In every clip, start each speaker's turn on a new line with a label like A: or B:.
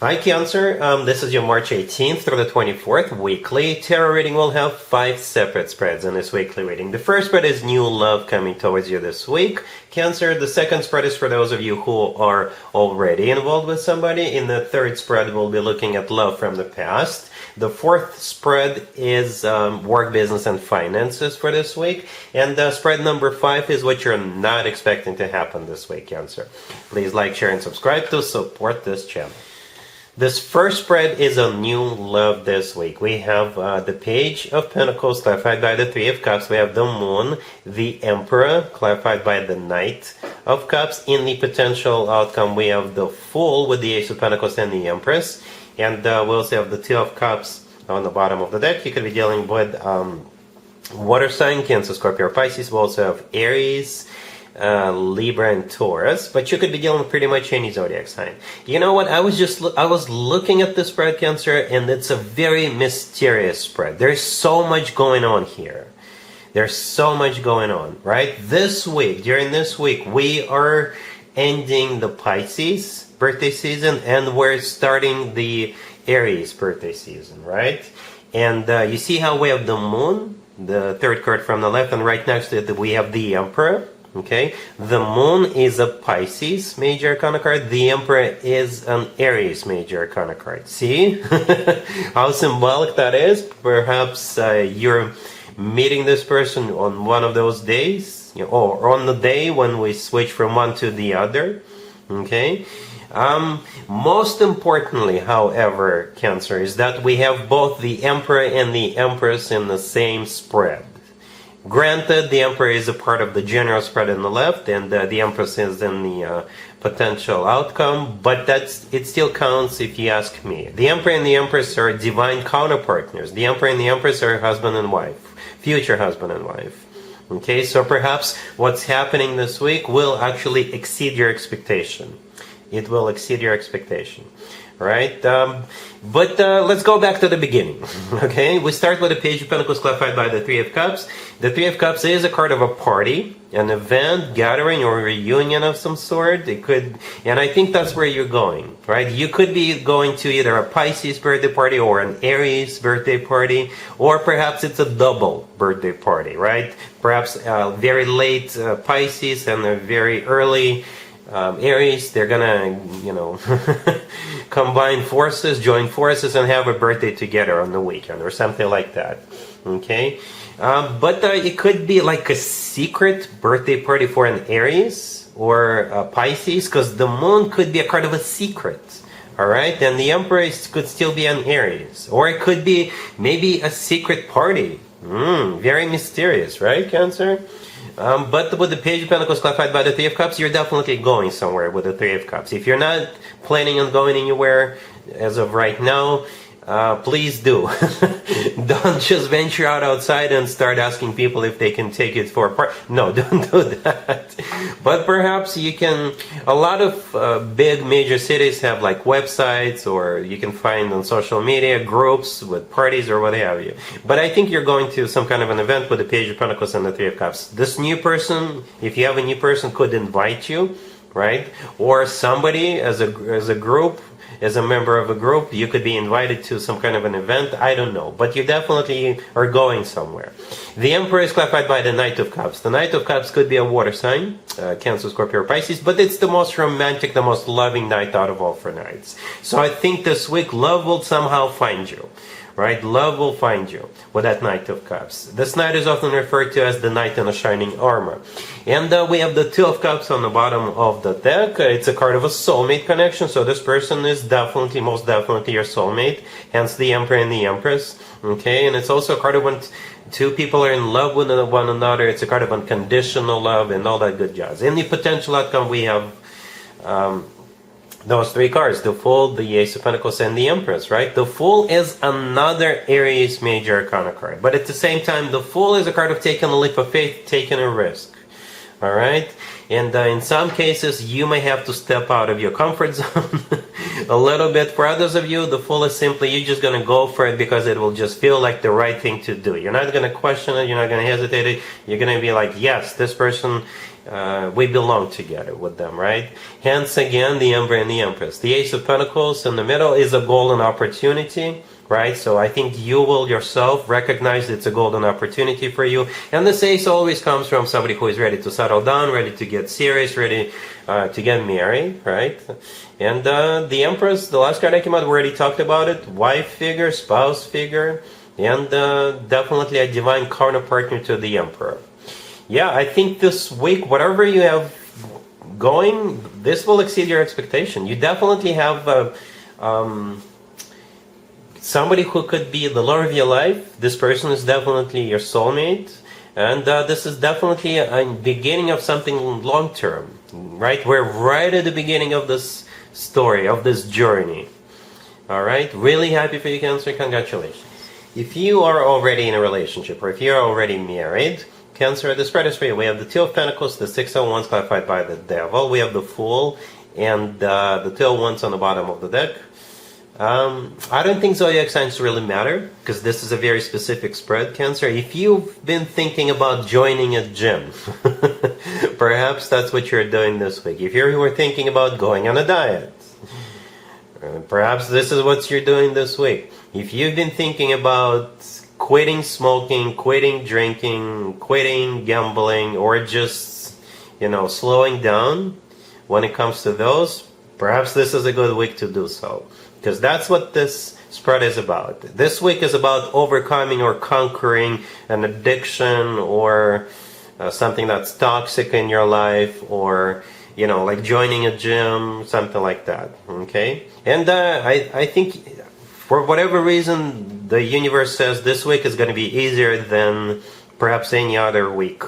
A: Hi Cancer, this is your March 18th through the 24th weekly tarot reading. We'll have 5 separate spreads in this weekly reading. The first spread is new love coming towards you this week. Cancer, the second spread is for those of you who are already involved with somebody. In the third spread, we'll be looking at love from the past. The fourth spread is work, business, and finances for this week. And spread number 5 is what you're not expecting to happen this week, Cancer. Please like, share, and subscribe to support this channel. This first spread is on new love this week. We have the Page of Pentacles clarified by the Three of Cups. We have the Moon, the Emperor clarified by the Knight of Cups. In the potential outcome, we have the Fool with the Ace of Pentacles and the Empress. And we also have the Two of Cups on the bottom of the deck. You could be dealing with water sign, Cancer, Scorpio, or Pisces. We also have Aries, Libra, and Taurus, but you could be dealing with pretty much any zodiac sign. You know what? I was looking at this spread, Cancer, and it's a very mysterious spread. There's so much going on here. There's so much going on, right? This week, during this week, we are ending the Pisces birthday season, and we're starting the Aries birthday season, right? And you see how we have the Moon, the third card from the left, and right next to it we have the Emperor. Okay, the Moon is a Pisces major arcana card. The Emperor is an Aries major arcana card. See how symbolic that is? Perhaps you're meeting this person on one of those days, or on the day when we switch from one to the other. Okay. Most importantly, however, Cancer, is that we have both the Emperor and the Empress in the same spread. Granted, the Emperor is a part of the general spread on the left, and the Empress is in the potential outcome, but it still counts if you ask me. The Emperor and the Empress are divine counterpartners. The Emperor and the Empress are husband and wife, future husband and wife. Okay, so perhaps what's happening this week will actually exceed your expectation. It will exceed your expectation, right? But let's go back to the beginning, okay? We start with the Page of Pentacles clarified by the Three of Cups. The Three of Cups is a card of a party, an event, gathering, or reunion of some sort. It could, and I think that's where you're going, right? You could be going to either a Pisces birthday party or an Aries birthday party, or perhaps it's a double birthday party, right? Perhaps very late Pisces and a very early Aries. They're gonna, combine forces, join forces, and have a birthday together on the weekend or something like that. Okay, but it could be like a secret birthday party for an Aries or a Pisces, because the Moon could be a card of a secret. All right, and the Emperor could still be an Aries, or it could be maybe a secret party. Very mysterious, right, Cancer? But with the Page of Pentacles clarified by the Three of Cups, you're definitely going somewhere with the Three of Cups. If you're not planning on going anywhere as of right now, please do. Don't just venture outside and start asking people if they can take it for a part. No, don't do that. But perhaps you can, a lot of big major cities have like websites, or you can find on social media groups with parties or what have you. But I think you're going to some kind of an event with the Page of Pentacles and the Three of Cups. This new person, if you have a new person, could invite you, right? Or somebody as a group, as a member of a group, you could be invited to some kind of an event. I don't know, but you definitely are going somewhere. The Emperor is clarified by the Knight of Cups. The Knight of Cups could be a water sign, Cancer, Scorpio, or Pisces, but it's the most romantic, the most loving night out of all 4 nights. So I think this week love will somehow find you. Right? Love will find you with that Knight of Cups. This knight is often referred to as the knight in a shining armor. And we have the Two of Cups on the bottom of the deck. It's a card of a soulmate connection, so this person is definitely, most definitely your soulmate, hence the Emperor and the Empress. Okay, and it's also a card of when two people are in love with one another. It's a card of unconditional love and all that good jazz. In the potential outcome, we have those 3 cards, the Fool, the Ace of Pentacles, and the Empress, right? The Fool is another Aries major arcana card, but at the same time, the Fool is a card of taking a leap of faith, taking a risk, all right? And in some cases, you may have to step out of your comfort zone a little bit. For others of you, the Fool is simply, you're just going to go for it because it will just feel like the right thing to do. You're not going to question it, you're not going to hesitate it, you're going to be like, yes, this person we belong together with them, right? Hence again, the Emperor and the Empress. The Ace of Pentacles in the middle is a golden opportunity, right? So I think you will yourself recognize it's a golden opportunity for you. And this Ace always comes from somebody who is ready to settle down, ready to get serious, ready to get married, right? And the Empress, the last card I came out, we already talked about it. Wife figure, spouse figure, and definitely a divine counterpart to the Emperor. Yeah, I think this week, whatever you have going, this will exceed your expectation. You definitely have somebody who could be the love of your life. This person is definitely your soulmate. And this is definitely a beginning of something long-term, right? We're right at the beginning of this story, of this journey. All right? Really happy for you, Cancer. Congratulations. If you are already in a relationship, or if you're already married, Cancer, the spread is for you. We have the Two of Pentacles, the Six of Wands clarified by the Devil. We have the Fool, and the Two of Wands on the bottom of the deck. I don't think zodiac signs really matter, because this is a very specific spread, Cancer. If you've been thinking about joining a gym, perhaps that's what you're doing this week. If you were thinking about going on a diet, perhaps this is what you're doing this week. If you've been thinking about quitting smoking, quitting drinking, quitting gambling, or just, slowing down when it comes to those, perhaps this is a good week to do so. Because that's what this spread is about. This week is about overcoming or conquering an addiction or something that's toxic in your life, or, like joining a gym, something like that. Okay? And I think for whatever reason, the universe says this week is going to be easier than perhaps any other week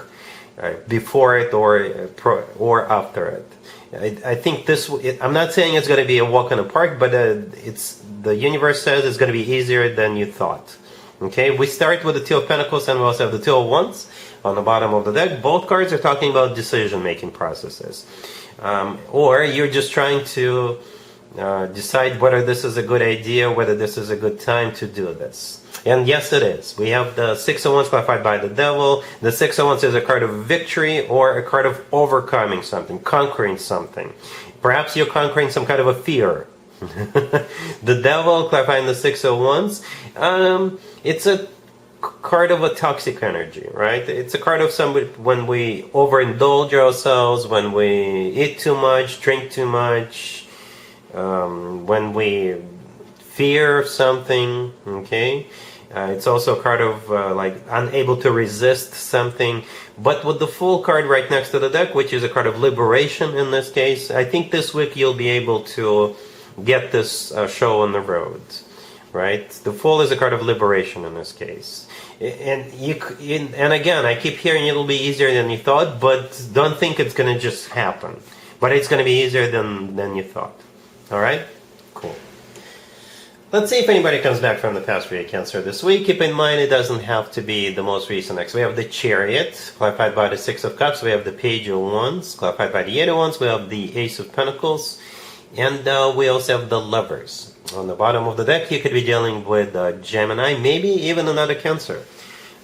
A: before it or after it. I think I'm not saying it's going to be a walk in the park, but the universe says it's going to be easier than you thought. Okay, we start with the Two of Pentacles, and we also have the Two of Wands on the bottom of the deck. Both cards are talking about decision-making processes. Or you're just trying to decide whether this is a good idea, whether this is a good time to do this. And yes, it is. We have the Six of Wands clarified by the Devil. The Six of Wands is a card of victory, or a card of overcoming something, conquering something. Perhaps you're conquering some kind of a fear. The Devil clarifying the Six of Wands. It's a card of a toxic energy, right? It's a card of somebody when we overindulge ourselves, when we eat too much, drink too much, when we fear something, okay? It's also a card of like unable to resist something. But with the Fool card right next to the deck, which is a card of liberation in this case, I think this week you'll be able to get this show on the road, right? The Fool is a card of liberation in this case. And again, I keep hearing it'll be easier than you thought, but don't think it's going to just happen. But it's going to be easier than you thought. All right? Cool. Let's see if anybody comes back from the past for you, Cancer, this week. Keep in mind, it doesn't have to be the most recent X. We have the Chariot, clarified by the Six of Cups. We have the Page of Wands, clarified by the Eight of Wands. We have the Ace of Pentacles. And we also have the Lovers. On the bottom of the deck, you could be dealing with Gemini, maybe even another Cancer.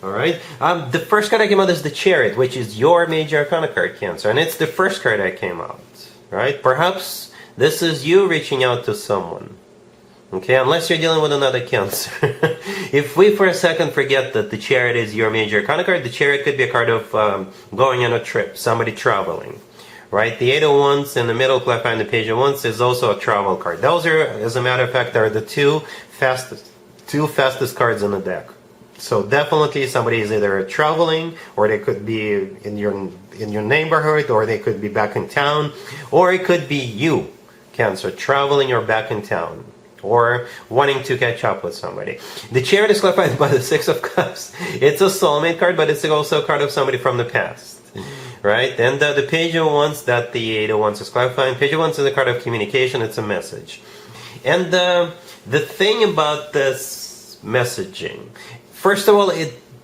A: All right? The first card I came out is the Chariot, which is your major arcana card, Cancer. And it's the first card I came out. Right? Perhaps this is you reaching out to someone. Okay, unless you're dealing with another Cancer. If we for a second forget that the Chariot is your major arcana card, the Chariot could be a card of going on a trip, somebody traveling. Right? The Eight of Wands in the middle, clarifying the Page of Wands, is also a travel card. Those are, as a matter of fact, are the two fastest cards in the deck. So definitely somebody is either traveling, or they could be in your neighborhood, or they could be back in town, or it could be you, Cancer, traveling or back in town, or wanting to catch up with somebody. The Chariot is clarified by the Six of Cups. It's a soulmate card, but it's also a card of somebody from the past. Right? And the Page of Wands that the Eight of Wands is clarifying. Page of Wands is a card of communication. It's a message. And the thing about this messaging, first of all,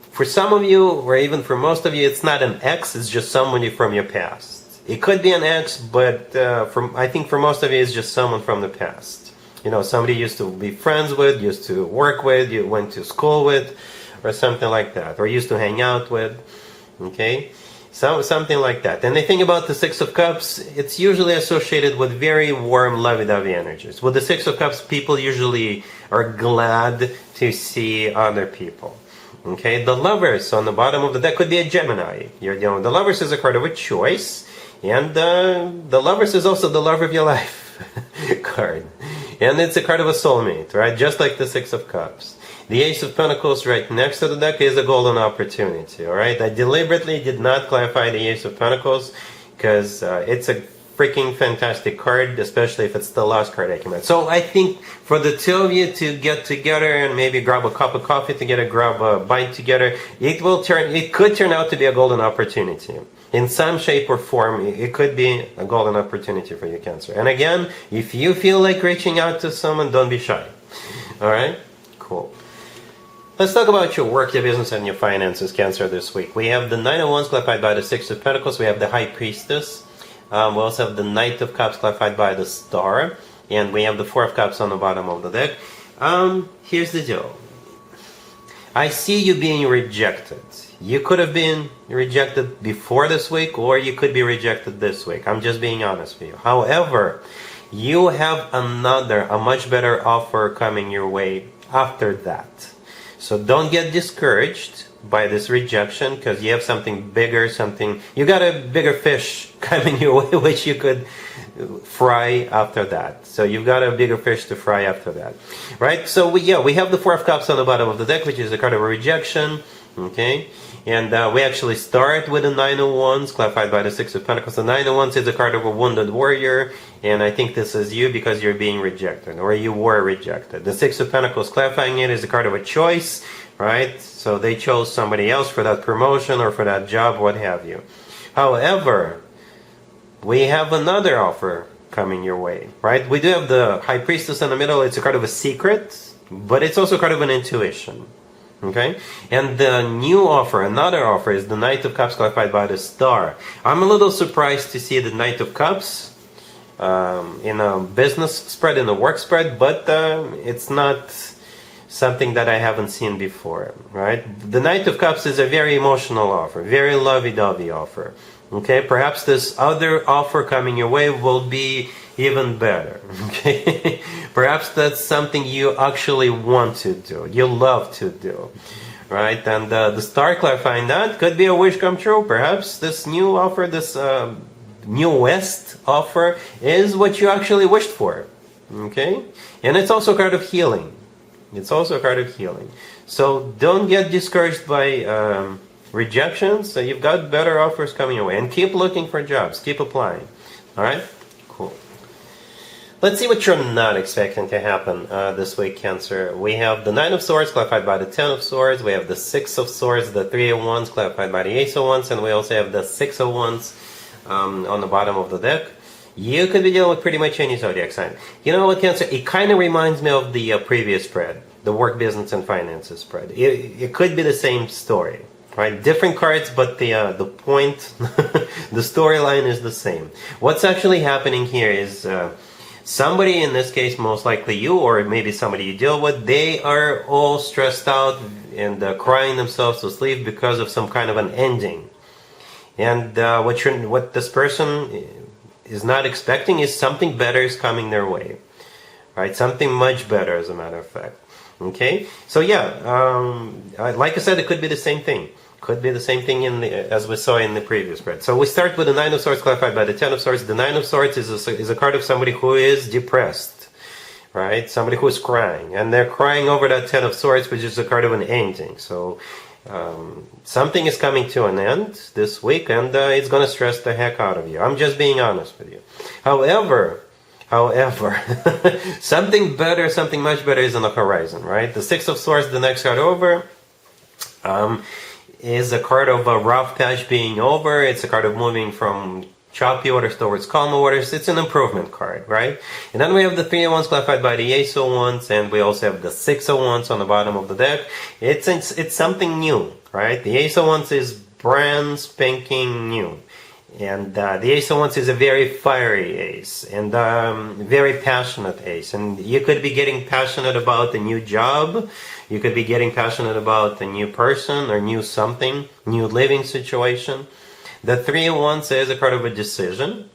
A: for some of you, or even for most of you, it's not an ex. It's just somebody from your past. It could be an ex, but I think for most of you, it's just someone from the past. Somebody you used to be friends with, used to work with, you went to school with, or something like that, or used to hang out with. Okay? Something like that. And the thing about the Six of Cups, it's usually associated with very warm, lovey-dovey energies. With the Six of Cups, people usually are glad to see other people. Okay, the Lovers on the bottom of the deck could be a Gemini. The Lovers is a card of a choice, and the Lovers is also the love of your life card. And it's a card of a soulmate, right? Just like the Six of Cups. The Ace of Pentacles right next to the deck is a golden opportunity, alright? I deliberately did not clarify the Ace of Pentacles because it's a freaking fantastic card, especially if it's the last card I came out. So I think for the two of you to get together and maybe grab a cup of coffee together, grab a bite together, it could turn out to be a golden opportunity. In some shape or form, it could be a golden opportunity for you, Cancer. And again, if you feel like reaching out to someone, don't be shy. Alright? Cool. Let's talk about your work, your business, and your finances, Cancer, this week. We have the Nine of Wands clarified by the Six of Pentacles. We have the High Priestess. We also have the Knight of Cups clarified by the Star. And we have the Four of Cups on the bottom of the deck. Here's the deal. I see you being rejected. You could have been rejected before this week, or you could be rejected this week. I'm just being honest with you. However, you have a much better offer coming your way after that. So don't get discouraged by this rejection, because you have something bigger, you got a bigger fish coming your way, which you could fry after that. So you've got a bigger fish to fry after that, right? So we have the Four of Cups on the bottom of the deck, which is a card of a rejection, okay? And we actually start with the Nine of Wands, clarified by the Six of Pentacles. The Nine of Wands is a card of a wounded warrior, and I think this is you because you're being rejected, or you were rejected. The Six of Pentacles, clarifying it, is a card of a choice, right? So they chose somebody else for that promotion or for that job, what have you. However, we have another offer coming your way, right? We do have the High Priestess in the middle. It's a card of a secret, but it's also a card of an intuition. Okay, and the new offer, another offer, is the Knight of Cups clarified by the Star. I'm a little surprised to see the Knight of Cups in a business spread, in a work spread, but it's not something that I haven't seen before, right? The Knight of Cups is a very emotional offer, very lovey-dovey offer. Okay, perhaps this other offer coming your way will be even better. Okay, perhaps that's something you actually want to do, you love to do, right? And the Star clarifying that could be a wish come true. Perhaps this new offer, this new West offer, is what you actually wished for. Okay, and it's also a card of healing. It's also a card of healing. So don't get discouraged by rejections. So you've got better offers coming your way, and keep looking for jobs, keep applying. All right, cool. Let's see what you're not expecting to happen this week, Cancer. We have the Nine of Swords clarified by the Ten of Swords. We have the Six of Swords, the Three of Wands clarified by the Ace of Wands, and we also have the Six of Wands on the bottom of the deck. You could be dealing with pretty much any zodiac sign. You know what, Cancer? It kind of reminds me of the previous spread, the work, business, and finances spread. It could be the same story, right? Different cards, but the point, the storyline is the same. What's actually happening here is somebody, in this case, most likely you, or maybe somebody you deal with, they are all stressed out and crying themselves to sleep because of some kind of an ending. And what this person is not expecting is something better is coming their way, right? Something much better, as a matter of fact. Okay, so like I said, it could be the same thing. Could be the same thing as we saw in the previous spread. So we start with the Nine of Swords clarified by the Ten of Swords. The Nine of Swords is a card of somebody who is depressed, right? Somebody who is crying, and they're crying over that Ten of Swords, which is a card of an ending. So something is coming to an end this week, and it's going to stress the heck out of you. I'm just being honest with you. However, something better, something much better is on the horizon, right? The Six of Swords, the next card over, is a card of a rough patch being over. It's a card of moving from choppy waters towards calm waters. It's an improvement card, right? And then we have the Three of Wands clarified by the Ace of Wands, and we also have the Six of Wands on the bottom of the deck. It's something new, right? The Ace of Wands is brand spanking new. And the Ace of Wands is a very fiery ace, and very passionate ace. And you could be getting passionate about a new job. You could be getting passionate about a new person or new something, new living situation. The Three of Wands is a card of a decision,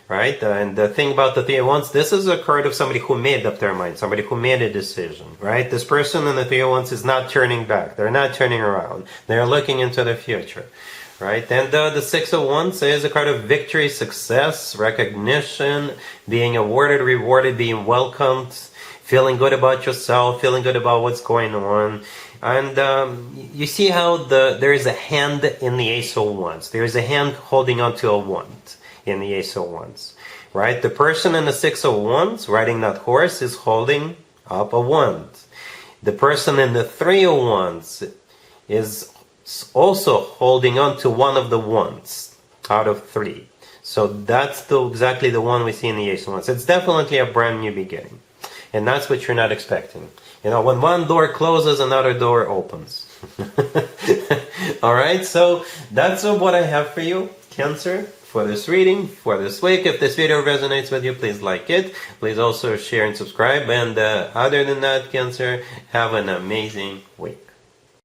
A: right? And the thing about the Three of Wands, this is a card of somebody who made up their mind, somebody who made a decision, right? This person in the Three of Wands is not turning back. They're not turning around. They're looking into the future, right? And the Six of Wands is a card of victory, success, recognition, being awarded, rewarded, being welcomed, feeling good about yourself, feeling good about what's going on. And you see how there is a hand in the Ace of Wands. There is a hand holding onto a wand in the Ace of Wands, right? The person in the Six of Wands riding that horse is holding up a wand. The person in the Three of Wands is also holding on to one of the wands out of three. So that's exactly the one we see in the Ace of Wands. It's definitely a brand new beginning. And that's what you're not expecting. You know, when one door closes, another door opens. Alright, so that's what I have for you, Cancer, for this reading, for this week. If this video resonates with you, please like it. Please also share and subscribe. And other than that, Cancer, have an amazing week.